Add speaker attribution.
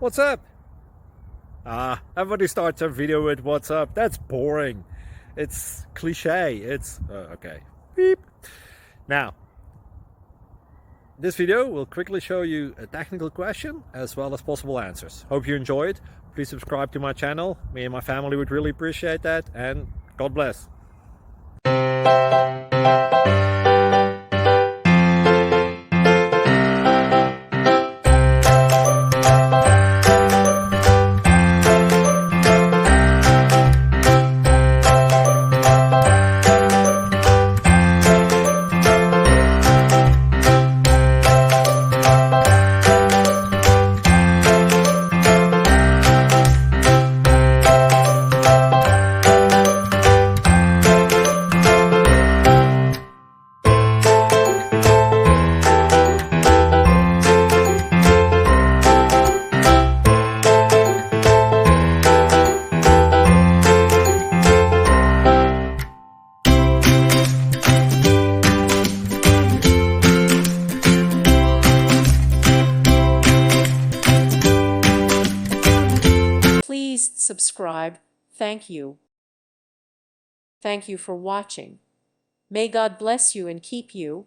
Speaker 1: What's up? Everybody starts their video with what's up. That's boring. It's cliche. It's okay. Beep. Now, this video will quickly show you a technical question as well as possible answers. Hope you enjoy it. Please subscribe to my channel. Me and my family would really appreciate that, and God bless.
Speaker 2: Please subscribe. Thank you. Thank you for watching. May God bless you and keep you.